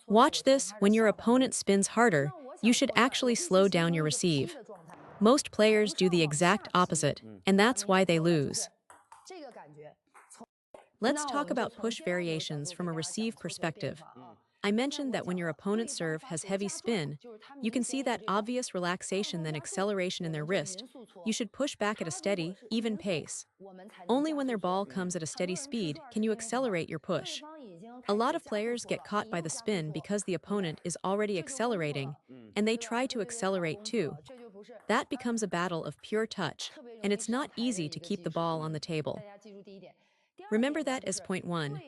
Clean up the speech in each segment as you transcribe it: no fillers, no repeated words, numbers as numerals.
Watch this, when your opponent spins harder, you should actually slow down your receive. Most players do the exact opposite, and that's why they lose. Let's talk about push variations from a receive perspective. I mentioned that when your opponent's serve has heavy spin, you can see that obvious relaxation then acceleration in their wrist. You should push back at a steady, even pace. Only when their ball comes at a steady speed can you accelerate your push. A lot of players get caught by the spin because the opponent is already accelerating, and they try to accelerate too. That becomes a battle of pure touch, and it's not easy to keep the ball on the table. Remember that as point one.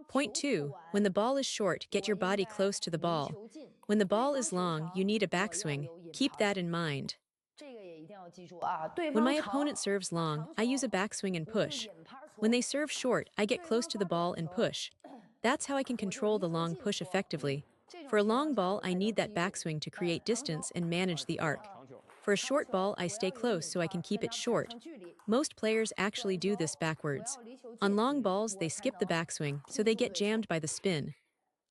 Point two, when the ball is short, get your body close to the ball. When the ball is long, you need a backswing. Keep that in mind. When my opponent serves long, I use a backswing and push. When they serve short, I get close to the ball and push. That's how I can control the long push effectively. For a long ball, I need that backswing to create distance and manage the arc. For a short ball, I stay close so I can keep it short. Most players actually do this backwards. On long balls, they skip the backswing, so they get jammed by the spin.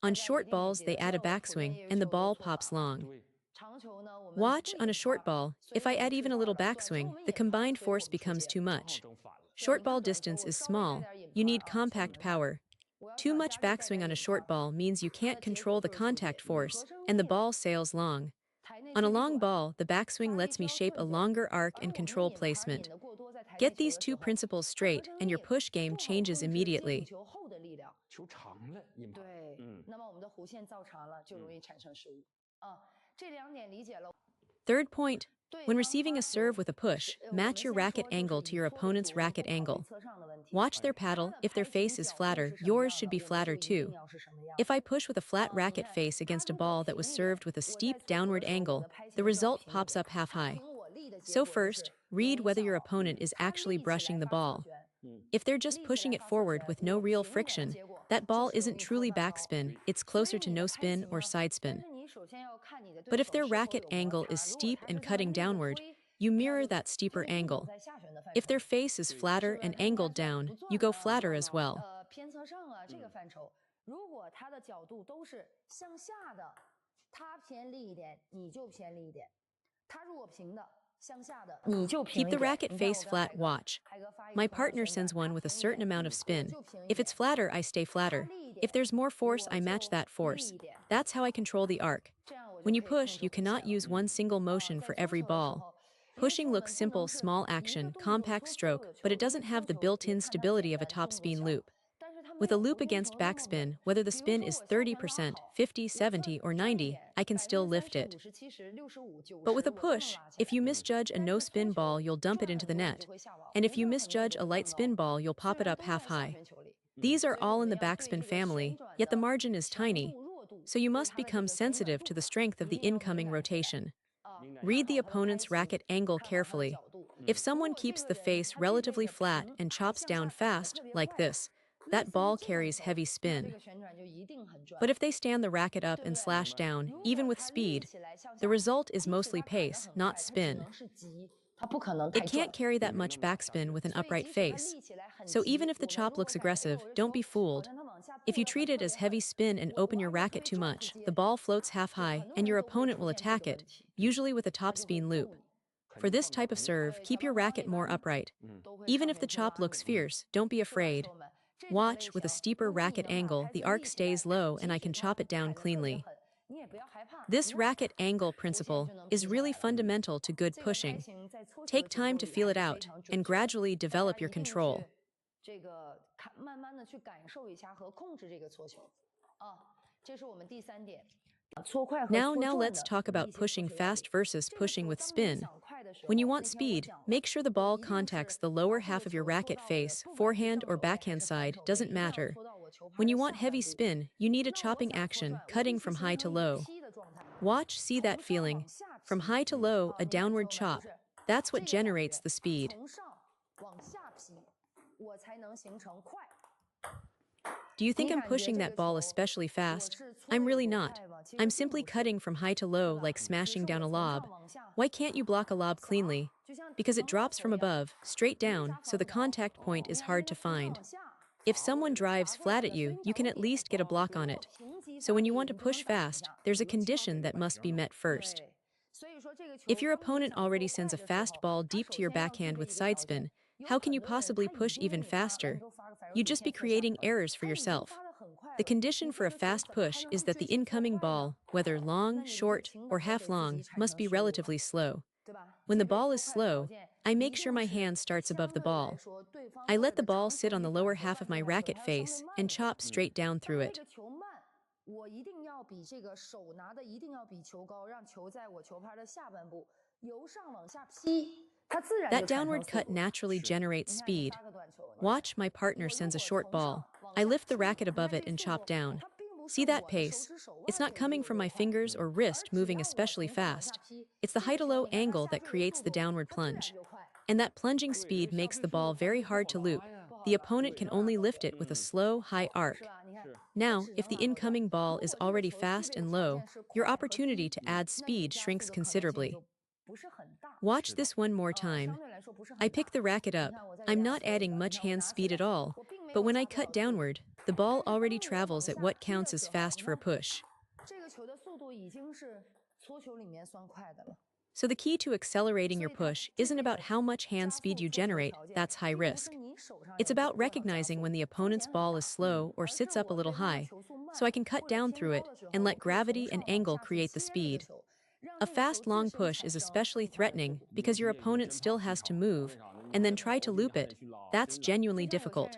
On short balls, they add a backswing, and the ball pops long. Watch, on a short ball, if I add even a little backswing, the combined force becomes too much. Short ball distance is small, you need compact power. Too much backswing on a short ball means you can't control the contact force, and the ball sails long. On a long ball, the backswing lets me shape a longer arc and control placement. Get these two principles straight, and your push game changes immediately. Third point, when receiving a serve with a push, match your racket angle to your opponent's racket angle. Watch their paddle. If their face is flatter, yours should be flatter too. If I push with a flat racket face against a ball that was served with a steep downward angle, the result pops up half high. So first, read whether your opponent is actually brushing the ball. If they're just pushing it forward with no real friction, that ball isn't truly backspin, it's closer to no spin or sidespin. But if their racket angle is steep and cutting downward, you mirror that steeper angle. If their face is flatter and angled down, you go flatter as well. Keep the racket face flat, watch. My partner sends one with a certain amount of spin. If it's flatter, I stay flatter. If there's more force, I match that force. That's how I control the arc. When you push, you cannot use one single motion for every ball. Pushing looks simple, small action, compact stroke, but it doesn't have the built-in stability of a topspin loop. With a loop against backspin, whether the spin is 30%, 50, 70, or 90, I can still lift it. But with a push, if you misjudge a no-spin ball, you'll dump it into the net. And if you misjudge a light spin ball, you'll pop it up half high. These are all in the backspin family, yet the margin is tiny. So you must become sensitive to the strength of the incoming rotation. Read the opponent's racket angle carefully. If someone keeps the face relatively flat and chops down fast, like this, that ball carries heavy spin. But if they stand the racket up and slash down, even with speed, the result is mostly pace, not spin. It can't carry that much backspin with an upright face. So even if the chop looks aggressive, don't be fooled. If you treat it as heavy spin and open your racket too much, the ball floats half high and your opponent will attack it, usually with a topspin loop. For this type of serve, keep your racket more upright. Even if the chop looks fierce, don't be afraid. Watch, with a steeper racket angle, the arc stays low and I can chop it down cleanly. This racket angle principle is really fundamental to good pushing. Take time to feel it out and gradually develop your control. Now let's talk about pushing fast versus pushing with spin. When you want speed, make sure the ball contacts the lower half of your racket face, forehand or backhand side, doesn't matter. When you want heavy spin, you need a chopping action, cutting from high to low. Watch, see that feeling. From high to low, a downward chop. That's what generates the speed. Do you think I'm pushing that ball especially fast? I'm really not. I'm simply cutting from high to low like smashing down a lob. Why can't you block a lob cleanly? Because it drops from above, straight down, so the contact point is hard to find. If someone drives flat at you, you can at least get a block on it. So when you want to push fast, there's a condition that must be met first. If your opponent already sends a fast ball deep to your backhand with sidespin, how can you possibly push even faster? You'd just be creating errors for yourself. The condition for a fast push is that the incoming ball, whether long, short, or half long, must be relatively slow. When the ball is slow, I make sure my hand starts above the ball. I let the ball sit on the lower half of my racket face and chop straight down through it. That downward cut naturally generates speed. Watch, my partner sends a short ball. I lift the racket above it and chop down. See that pace? It's not coming from my fingers or wrist moving especially fast. It's the high-to-low angle that creates the downward plunge. And that plunging speed makes the ball very hard to loop. The opponent can only lift it with a slow, high arc. Now, if the incoming ball is already fast and low, your opportunity to add speed shrinks considerably. Watch this one more time. I pick the racket up. I'm not adding much hand speed at all, but when I cut downward, the ball already travels at what counts as fast for a push. So the key to accelerating your push isn't about how much hand speed you generate, that's high risk. It's about recognizing when the opponent's ball is slow or sits up a little high, so I can cut down through it and let gravity and angle create the speed. A fast long push is especially threatening because your opponent still has to move and then try to loop it. That's genuinely difficult.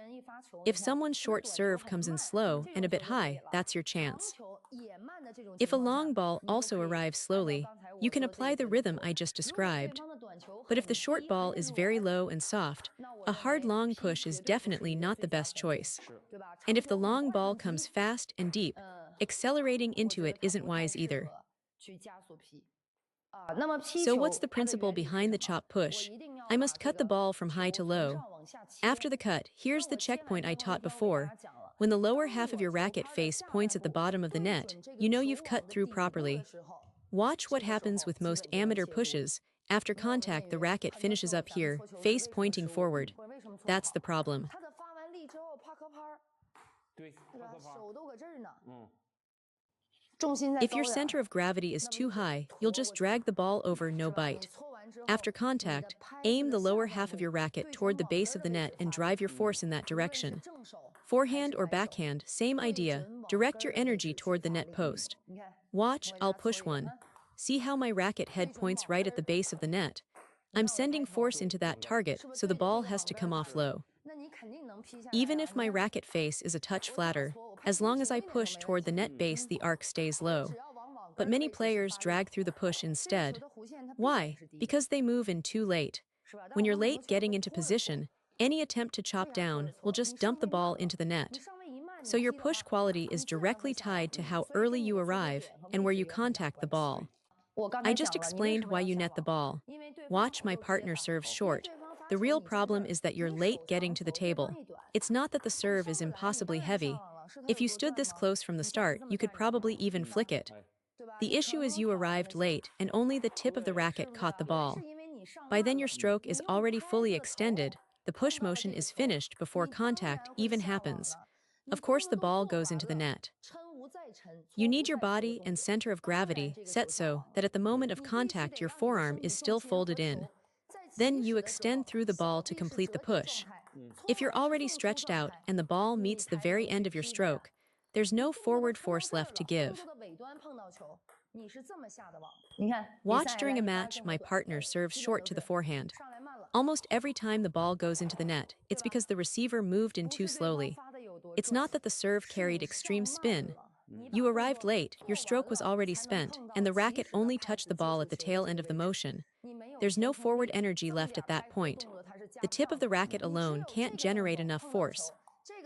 If someone's short serve comes in slow and a bit high, that's your chance. If a long ball also arrives slowly, you can apply the rhythm I just described. But if the short ball is very low and soft, a hard long push is definitely not the best choice. And if the long ball comes fast and deep, accelerating into it isn't wise either. So what's the principle behind the chop push? I must cut the ball from high to low. After the cut, here's the checkpoint I taught before. When the lower half of your racket face points at the bottom of the net, you know you've cut through properly. Watch what happens with most amateur pushes. After contact, the racket finishes up here, face pointing forward. That's the problem. If your center of gravity is too high, you'll just drag the ball over, no bite. After contact, aim the lower half of your racket toward the base of the net and drive your force in that direction. Forehand or backhand, same idea, direct your energy toward the net post. Watch, I'll push one. See how my racket head points right at the base of the net? I'm sending force into that target, so the ball has to come off low. Even if my racket face is a touch flatter, as long as I push toward the net base, the arc stays low. But many players drag through the push instead. Why? Because they move in too late. When you're late getting into position, any attempt to chop down will just dump the ball into the net. So your push quality is directly tied to how early you arrive and where you contact the ball. I just explained why you net the ball. Watch, my partner serves short. The real problem is that you're late getting to the table. It's not that the serve is impossibly heavy. If you stood this close from the start, you could probably even flick it. The issue is you arrived late and only the tip of the racket caught the ball. By then your stroke is already fully extended. The push motion is finished before contact even happens. Of course, the ball goes into the net. You need your body and center of gravity set so that at the moment of contact your forearm is still folded in. Then you extend through the ball to complete the push. If you're already stretched out and the ball meets the very end of your stroke, there's no forward force left to give. Watch during a match, my partner serves short to the forehand. Almost every time the ball goes into the net, it's because the receiver moved in too slowly. It's not that the serve carried extreme spin. You arrived late, your stroke was already spent, and the racket only touched the ball at the tail end of the motion. There's no forward energy left at that point. The tip of the racket alone can't generate enough force.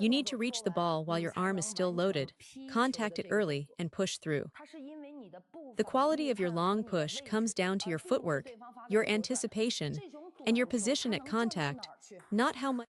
You need to reach the ball while your arm is still loaded, contact it early, and push through. The quality of your long push comes down to your footwork, your anticipation, and your position at contact, not how much